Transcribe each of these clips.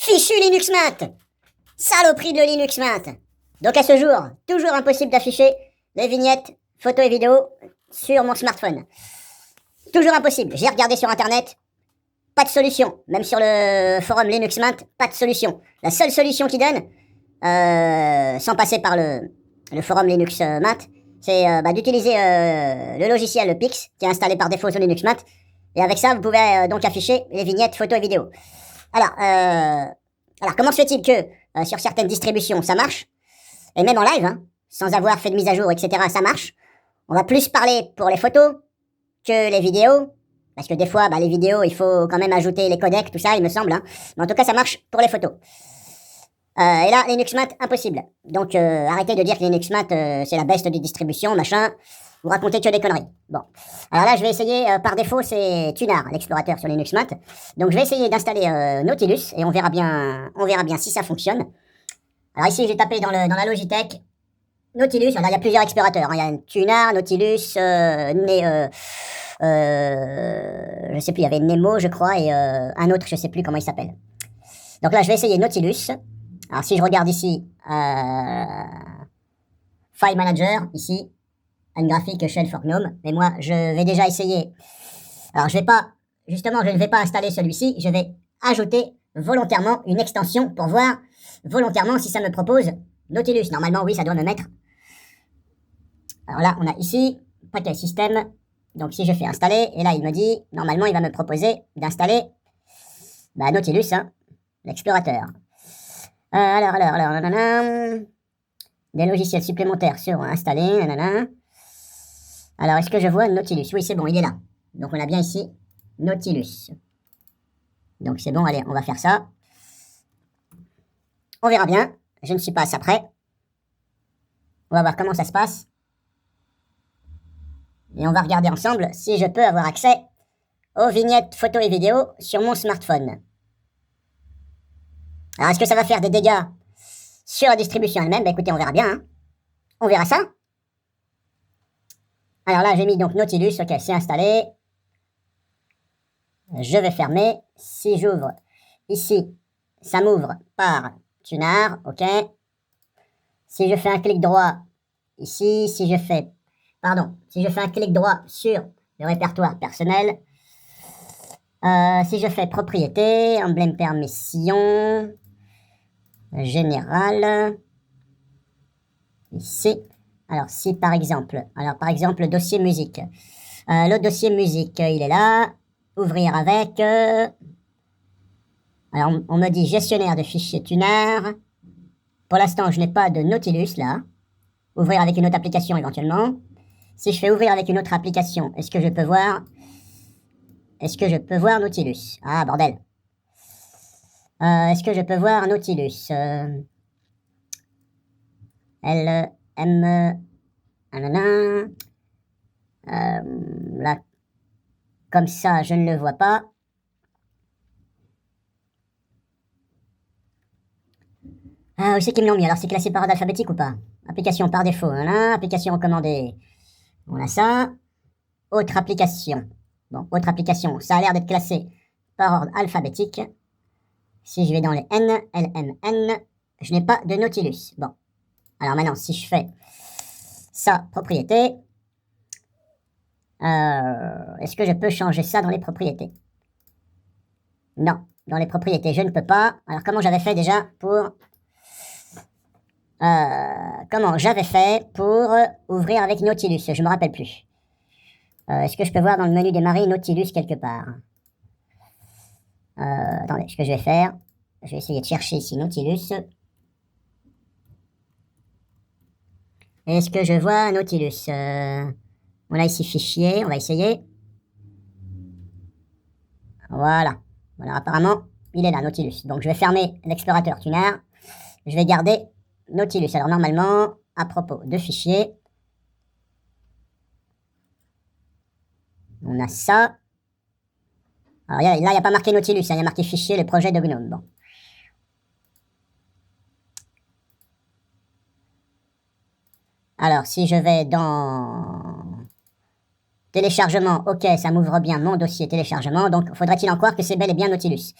Fichu Linux Mint! Saloperie de Linux Mint! Donc à ce jour, toujours impossible d'afficher les vignettes, photos et vidéos sur mon smartphone. Toujours impossible. J'ai regardé sur internet, pas de solution. Même sur le forum Linux Mint, pas de solution. La seule solution qu'ils donnent, sans passer par le forum Linux Mint, c'est d'utiliser le logiciel Pix, qui est installé par défaut sur Linux Mint. Et avec ça, vous pouvez donc afficher les vignettes, photos et vidéos. Alors comment se fait-il que sur certaines distributions, ça marche, et même en live, hein, sans avoir fait de mise à jour, etc., ça marche. On va plus parler pour les photos que les vidéos, parce que des fois, les vidéos, il faut quand même ajouter les codecs, tout ça, il me semble. Hein. Mais en tout cas, ça marche pour les photos. Et là, Linux Mint, impossible. Donc, arrêtez de dire que Linux Mint, c'est la best des distributions, machin. Vous racontez que des conneries. Bon. Alors là, je vais essayer, par défaut, c'est Tunar, l'explorateur sur Linux Mint. Donc, je vais essayer d'installer Nautilus, et on verra bien si ça fonctionne. Alors ici, j'ai tapé dans la Logitech Nautilus. Alors, il y a plusieurs explorateurs. Hein. Il y a Tunar, Nautilus, je sais plus, il y avait Nemo, je crois, et un autre, je sais plus comment il s'appelle. Donc là, je vais essayer Nautilus. Alors, si je regarde ici, File Manager, ici, un graphique Shell for GNOME, mais moi, je vais déjà essayer. Alors, je ne vais pas installer celui-ci, je vais ajouter volontairement une extension pour voir volontairement si ça me propose Nautilus. Normalement, oui, ça doit me mettre. Alors là, on a ici, paquet système. Donc, si je fais installer, et là, il me dit, normalement, il va me proposer d'installer Nautilus, hein, l'explorateur. Nanana. Des logiciels supplémentaires seront installés, nanana. Alors, est-ce que je vois Nautilus? Oui, c'est bon, il est là. Donc, on a bien ici Nautilus. Donc, c'est bon, allez, on va faire ça. On verra bien. Je ne suis pas à ça près. On va voir comment ça se passe. Et on va regarder ensemble si je peux avoir accès aux vignettes, photos et vidéos sur mon smartphone. Alors, est-ce que ça va faire des dégâts sur la distribution elle-même? Écoutez, on verra bien. Hein. On verra ça. Alors là, j'ai mis donc Nautilus. Ok, c'est installé. Je vais fermer. Si j'ouvre ici, ça m'ouvre par Tunar. Ok. Si je fais un clic droit ici, si je fais un clic droit sur le répertoire personnel, si je fais propriété, emblème permission, général, ici, alors si par exemple, dossier musique, le dossier musique, il est là, ouvrir avec, alors on me dit gestionnaire de fichiers Tunar, pour l'instant je n'ai pas de Nautilus là, ouvrir avec une autre application éventuellement. Si je fais ouvrir avec une autre application, est-ce que je peux voir Nautilus? Ah, bordel. Est-ce que je peux voir Nautilus? L, M, là, comme ça, je ne le vois pas. Ah, où c'est qu'ils me l'ont mis? Alors, c'est classé par ordre alphabétique ou pas? Application par défaut, voilà. Application recommandée. On a ça. Autre application. Bon, autre application. Ça a l'air d'être classé par ordre alphabétique. Si je vais dans les N, L, M, N, je n'ai pas de Nautilus. Bon. Alors maintenant, si je fais ça, propriété, est-ce que je peux changer ça dans les propriétés? Non. Dans les propriétés, je ne peux pas. Alors, comment j'avais fait déjà pour... ouvrir avec Nautilus? Je ne me rappelle plus. Est-ce que je peux voir dans le menu démarrer Nautilus quelque part? Attendez, ce que je vais faire, je vais essayer de chercher ici Nautilus. Est-ce que je vois Nautilus? On a ici fichier, on va essayer. Voilà. Voilà, apparemment, il est là, Nautilus. Donc, je vais fermer l'explorateur Tunar. Je vais garder Nautilus. Alors, normalement, à propos de fichiers, on a ça. Alors, là, il n'y a pas marqué Nautilus, il y a marqué fichier, le projet de GNOME. Bon. Alors, si je vais dans téléchargement, ok, ça m'ouvre bien mon dossier téléchargement. Donc, faudrait-il en croire que c'est bel et bien Nautilus?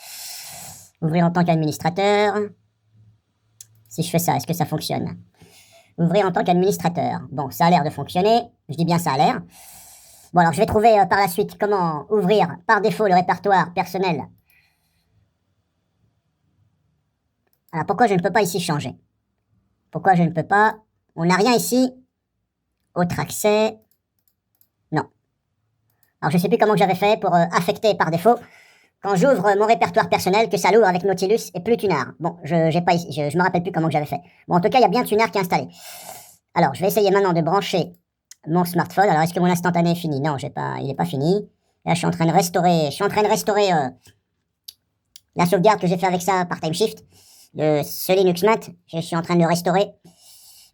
Ouvrir en tant qu'administrateur. Si je fais ça, est-ce que ça fonctionne? Ouvrir en tant qu'administrateur. Bon, ça a l'air de fonctionner. Je dis bien ça a l'air. Bon, alors je vais trouver par la suite comment ouvrir par défaut le répertoire personnel. Alors pourquoi je ne peux pas ici changer? Pourquoi je ne peux pas? On n'a rien ici. Autre accès. Non. Alors je ne sais plus comment j'avais fait pour affecter par défaut, quand j'ouvre mon répertoire personnel, que ça l'ouvre avec Nautilus et plus Tunar. Bon, je me rappelle plus comment j'avais fait. Bon, en tout cas, il y a bien Tunar qui est installé. Alors, je vais essayer maintenant de brancher mon smartphone. Alors, est-ce que mon instantané est fini? Non, il n'est pas fini. Là, je suis en train de restaurer, la sauvegarde que j'ai fait avec ça par TimeShift. Ce Linux Mint, je suis en train de le restaurer.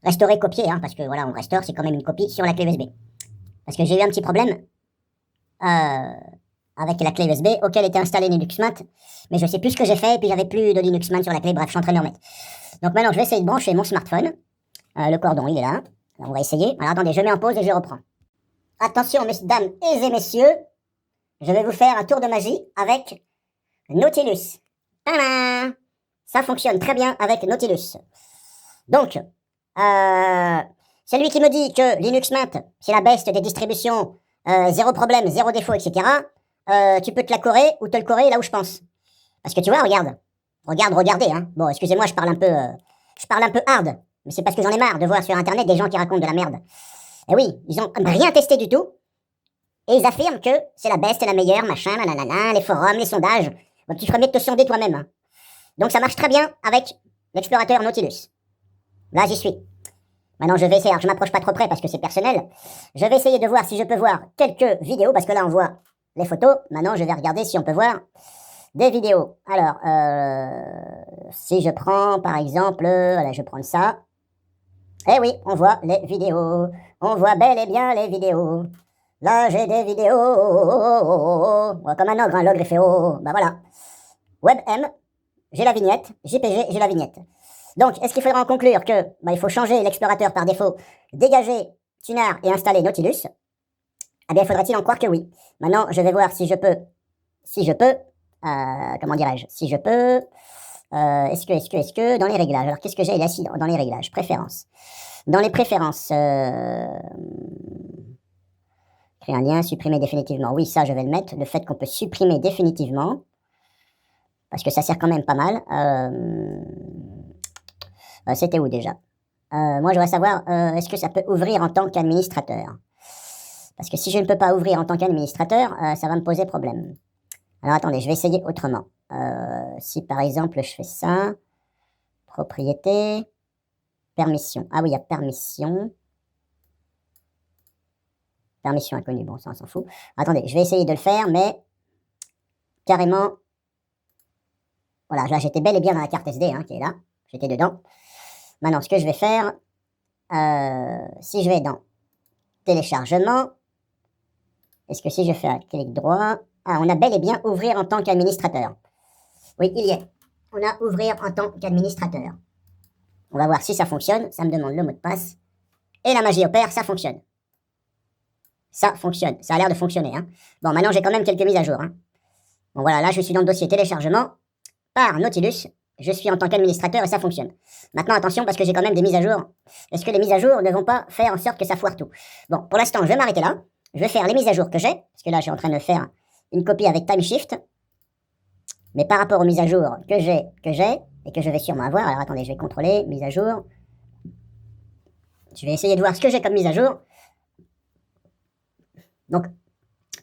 Restaurer, copier, hein, parce que voilà, on restaure, c'est quand même une copie sur la clé USB. Parce que j'ai eu un petit problème avec la clé USB auquel était installé Linux Mint, mais je sais plus ce que j'ai fait, et puis j'avais plus de Linux Mint sur la clé, bref, je suis en train de le remettre. Donc maintenant, je vais essayer de brancher mon smartphone. Le cordon, il est là. Alors, on va essayer. Alors attendez, je mets en pause et je reprends. Attention, mesdames et messieurs, je vais vous faire un tour de magie avec Nautilus. Tadam! Ça fonctionne très bien avec Nautilus. Donc, celui qui me dit que Linux Mint, c'est la best des distributions, zéro problème, zéro défaut, etc., tu peux te la corer ou te le corer là où je pense. Parce que tu vois, regardez, hein. Bon, excusez-moi, je parle un peu hard, mais c'est parce que j'en ai marre de voir sur Internet des gens qui racontent de la merde. Et oui, ils ont rien testé du tout, et ils affirment que c'est la best, la meilleure, machin, nanana, les forums, les sondages. Donc tu ferais mieux de te sonder toi-même, hein. Donc ça marche très bien avec l'explorateur Nautilus. Là, j'y suis. Maintenant, je vais essayer, alors je m'approche pas trop près parce que c'est personnel. Je vais essayer de voir si je peux voir quelques vidéos, parce que là, on voit les photos. Maintenant, je vais regarder si on peut voir des vidéos. Alors, si je prends, par exemple, voilà, je vais prendre ça. Eh oui, on voit les vidéos. On voit bel et bien les vidéos. Là, j'ai des vidéos. Comme un ogre, un logre fait oh. Bah voilà. WebM, j'ai la vignette. JPG, j'ai la vignette. Donc, est-ce qu'il faudra en conclure que il faut changer l'explorateur par défaut, dégager Tunar et installer Nautilus? Eh bien, faudrait-il en croire que oui. Maintenant, je vais voir si je peux, comment dirais-je, si je peux, est-ce que, dans les réglages, alors qu'est-ce que j'ai ici dans les réglages, préférences. Dans les préférences, créer un lien, supprimer définitivement, oui, ça je vais le mettre, le fait qu'on peut supprimer définitivement, parce que ça sert quand même pas mal. C'était où déjà? Moi, je voudrais savoir, est-ce que ça peut ouvrir en tant qu'administrateur? Parce que si je ne peux pas ouvrir en tant qu'administrateur, ça va me poser problème. Alors, attendez, je vais essayer autrement. Si, par exemple, je fais ça, propriété, permission. Ah oui, il y a permission. Permission inconnue, bon, ça, on s'en fout. Attendez, je vais essayer de le faire, mais carrément... Voilà, là, j'étais bel et bien dans la carte SD, hein, qui est là. J'étais dedans. Maintenant, ce que je vais faire, si je vais dans téléchargement, est-ce que si je fais un clic droit, on a bel et bien ouvrir en tant qu'administrateur. Oui, il y est. On a ouvrir en tant qu'administrateur. On va voir si ça fonctionne. Ça me demande le mot de passe. Et la magie opère, ça fonctionne. Ça fonctionne. Ça a l'air de fonctionner, hein. Bon, maintenant, j'ai quand même quelques mises à jour, hein. Bon, voilà, là, je suis dans le dossier téléchargement par Nautilus. Je suis en tant qu'administrateur et ça fonctionne. Maintenant, attention, parce que j'ai quand même des mises à jour. Est-ce que les mises à jour ne vont pas faire en sorte que ça foire tout? Bon, pour l'instant, je vais m'arrêter là. Je vais faire les mises à jour que j'ai, parce que là, je suis en train de faire une copie avec TimeShift. Mais par rapport aux mises à jour que j'ai, et que je vais sûrement avoir, alors attendez, je vais contrôler, mise à jour. Je vais essayer de voir ce que j'ai comme mise à jour. Donc,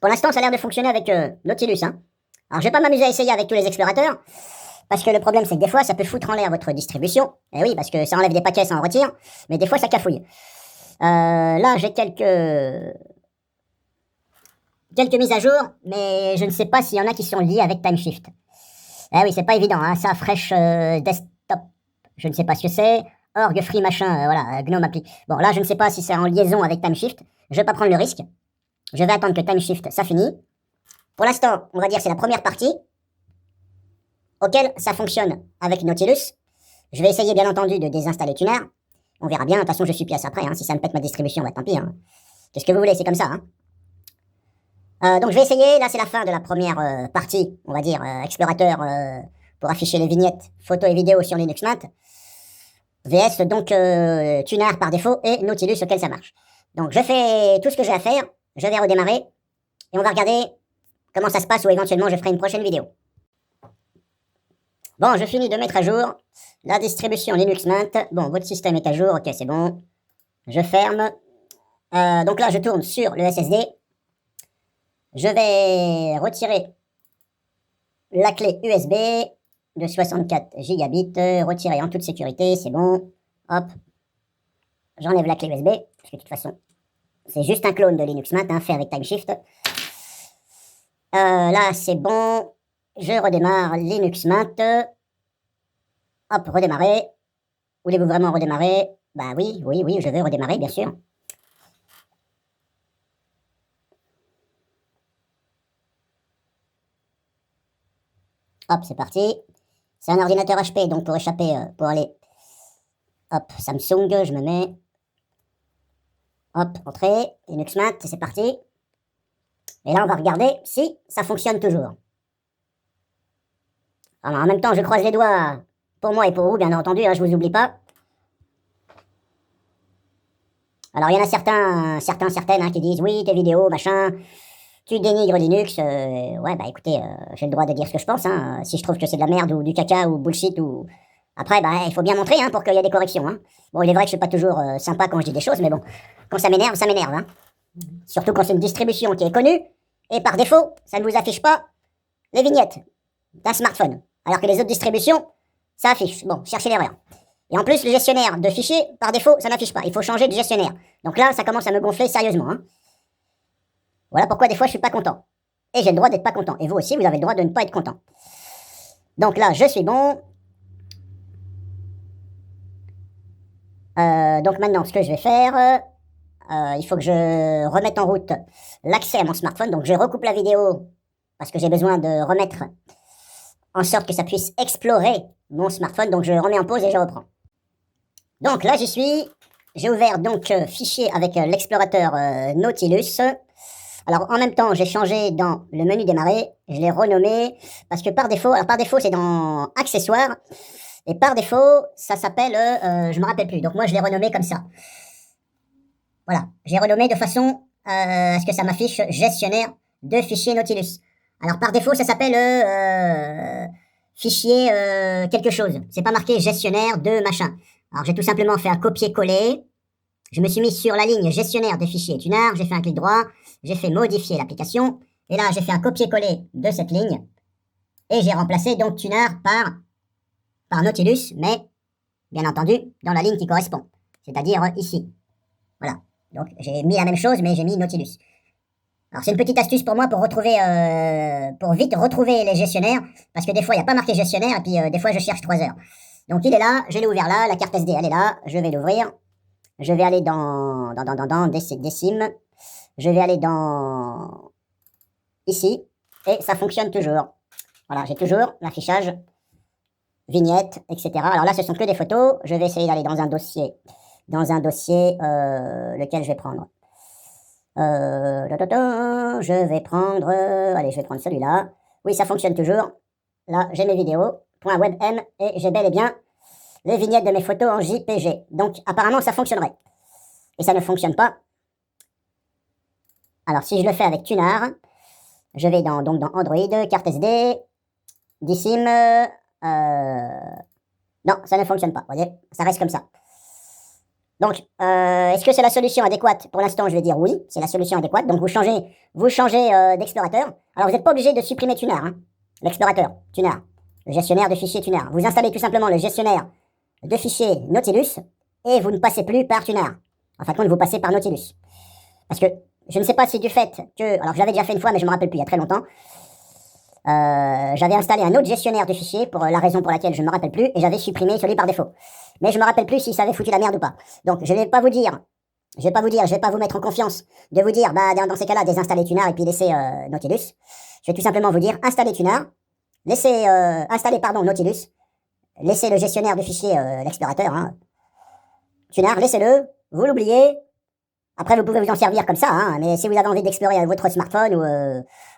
pour l'instant, ça a l'air de fonctionner avec Nautilus, hein. Alors, je vais pas m'amuser à essayer avec tous les explorateurs. Parce que le problème, c'est que des fois, ça peut foutre en l'air votre distribution. Et oui, parce que ça enlève des paquets, ça en retire. Mais des fois, ça cafouille. Là, j'ai quelques mises à jour, mais je ne sais pas s'il y en a qui sont liées avec TimeShift. Eh oui, c'est pas évident, hein. Ça, Fresh Desktop, je ne sais pas ce que c'est. Org, Free, machin, voilà, Gnome Appli. Bon, là, je ne sais pas si c'est en liaison avec TimeShift. Je vais pas prendre le risque. Je vais attendre que TimeShift, ça finit. Pour l'instant, on va dire que c'est la première partie auquel ça fonctionne avec Nautilus. Je vais essayer bien entendu de désinstaller Tunar. On verra bien, de toute façon je suis pièce après, hein. Si ça me pète ma distribution, tant pis, hein. Qu'est-ce que vous voulez, c'est comme ça, hein. Donc je vais essayer, là c'est la fin de la première partie, on va dire, explorateur pour afficher les vignettes, photos et vidéos sur Linux Mint, VS donc Tuner par défaut et Nautilus auquel ça marche. Donc je fais tout ce que j'ai à faire, je vais redémarrer et on va regarder comment ça se passe ou éventuellement je ferai une prochaine vidéo. Bon, je finis de mettre à jour la distribution Linux Mint. Bon, votre système est à jour, ok, c'est bon. Je ferme. Donc là, je tourne sur le SSD. Je vais retirer la clé USB de 64 gigabits, retirer en toute sécurité, c'est bon. Hop, j'enlève la clé USB, parce que de toute façon, c'est juste un clone de Linux Mint, fait avec Timeshift. Là, c'est bon. Je redémarre Linux Mint. Hop, redémarrer. Voulez-vous vraiment redémarrer? Bah oui, je vais redémarrer, bien sûr. Hop, c'est parti. C'est un ordinateur HP, donc pour échapper, pour aller... Hop, Samsung, je me mets... Hop, entrée, Linux Mint, c'est parti. Et là, on va regarder si ça fonctionne toujours. Alors, en même temps, je croise les doigts pour moi et pour vous, bien entendu, je vous oublie pas. Alors, il y en a certaines qui disent, oui, tes vidéos, machin, tu dénigres Linux. Ouais, bah écoutez, j'ai le droit de dire ce que je pense. Si je trouve que c'est de la merde ou du caca ou bullshit ou... Après, bah, il faut bien montrer pour qu'il y ait des corrections. Bon, il est vrai que je suis pas toujours sympa quand je dis des choses, mais bon, quand ça m'énerve, ça m'énerve. Surtout quand c'est une distribution qui est connue, et par défaut, ça ne vous affiche pas les vignettes d'un smartphone. Alors que les autres distributions, ça affiche. Bon, cherchez l'erreur. Et en plus, le gestionnaire de fichiers, par défaut, ça n'affiche pas. Il faut changer de gestionnaire. Donc là, ça commence à me gonfler sérieusement. Voilà pourquoi des fois, je suis pas content. Et j'ai le droit d'être pas content. Et vous aussi, vous avez le droit de ne pas être content. Donc là, je suis bon. Donc maintenant, ce que je vais faire, il faut que je remette en route l'accès à mon smartphone. Donc je recoupe la vidéo parce que j'ai besoin de remettre en sorte que ça puisse explorer mon smartphone. Donc je remets en pause et je reprends. Donc là, j'y suis. J'ai ouvert donc fichier avec l'explorateur Nautilus. Alors en même temps, j'ai changé dans le menu démarrer. Je l'ai renommé parce que par défaut, c'est dans accessoires. Et par défaut, ça s'appelle, je me rappelle plus. Donc moi, je l'ai renommé comme ça. Voilà, j'ai renommé de façon à ce que ça m'affiche gestionnaire de fichiers Nautilus. Alors par défaut, ça s'appelle fichier quelque chose. C'est pas marqué gestionnaire de machin. Alors j'ai tout simplement fait un copier-coller. Je me suis mis sur la ligne gestionnaire de fichiers Tuner. J'ai fait un clic droit. J'ai fait modifier l'application. Et là, j'ai fait un copier-coller de cette ligne. Et j'ai remplacé donc Tuner par Nautilus, mais bien entendu dans la ligne qui correspond, c'est-à-dire ici. Voilà, donc j'ai mis la même chose, mais j'ai mis Nautilus. Alors c'est une petite astuce pour moi pour retrouver, pour vite retrouver les gestionnaires, parce que des fois il n'y a pas marqué gestionnaire, et puis des fois je cherche 3 heures. Donc il est là, je l'ai ouvert là, la carte SD elle est là, je vais l'ouvrir, je vais aller dans Décime, je vais aller dans ici, et ça fonctionne toujours. Voilà, j'ai toujours l'affichage vignettes, etc. Alors là, ce sont que des photos. Je vais essayer d'aller dans un dossier, lequel je vais prendre. Je vais prendre, allez, je vais prendre celui-là. Oui, ça fonctionne toujours. Là, j'ai mes vidéos, .webm, et j'ai bel et bien les vignettes de mes photos en JPG. Donc, apparemment, ça fonctionnerait. Et ça ne fonctionne pas. Alors, si je le fais avec Tuner, je vais dans Android, carte SD, Décime, non, ça ne fonctionne pas, vous voyez, ça reste comme ça. Donc, est-ce que c'est la solution adéquate? Pour l'instant, je vais dire oui, c'est la solution adéquate. Donc, vous changez d'explorateur. Alors, vous n'êtes pas obligé de supprimer Tuner, l'explorateur, Tuner, le gestionnaire de fichiers Tuner. Vous installez tout simplement le gestionnaire de fichiers Nautilus et vous ne passez plus par Tuner. En fin de compte, vous passez par Nautilus. Parce que je ne sais pas si du fait que... Alors, je l'avais déjà fait une fois, mais je me rappelle plus, il y a très longtemps. J'avais installé un autre gestionnaire de fichiers pour la raison pour laquelle je ne me rappelle plus et j'avais supprimé celui par défaut. Mais je me rappelle plus si ça avait foutu la merde ou pas. Donc je vais pas vous mettre en confiance de vous dire, bah dans ces cas-là, désinstaller Tuner et puis laisser Nautilus. Je vais tout simplement vous dire, installez Tuner, installez Nautilus, laissez le gestionnaire de fichiers, l'explorateur, Tuner, laissez-le, vous l'oubliez. Après, vous pouvez vous en servir comme ça, mais si vous avez envie d'explorer votre smartphone ou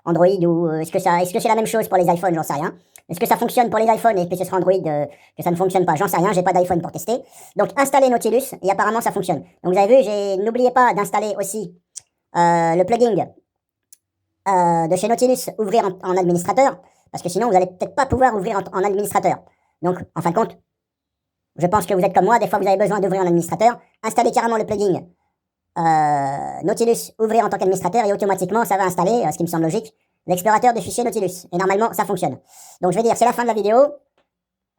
Android, ou est-ce que c'est la même chose pour les iPhones, j'en sais rien. Est-ce que ça fonctionne pour les iPhones et que ce sera Android que ça ne fonctionne pas? J'en sais rien, j'ai pas d'iPhone pour tester. Donc installez Nautilus et apparemment ça fonctionne. Donc vous avez vu, n'oubliez pas d'installer aussi le plugin de chez Nautilus, ouvrir en administrateur, parce que sinon vous allez peut-être pas pouvoir ouvrir en administrateur. Donc en fin de compte, je pense que vous êtes comme moi, des fois vous avez besoin d'ouvrir en administrateur, installez carrément le plugin Nautilus, ouvrir en tant qu'administrateur et automatiquement ça va installer, ce qui me semble logique, l'explorateur de fichiers Nautilus. Et normalement ça fonctionne. Donc je vais dire, c'est la fin de la vidéo.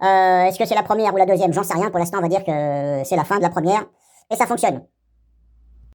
Est-ce que c'est la première ou la deuxième? J'en sais rien, pour l'instant on va dire que c'est la fin de la première. Et ça fonctionne.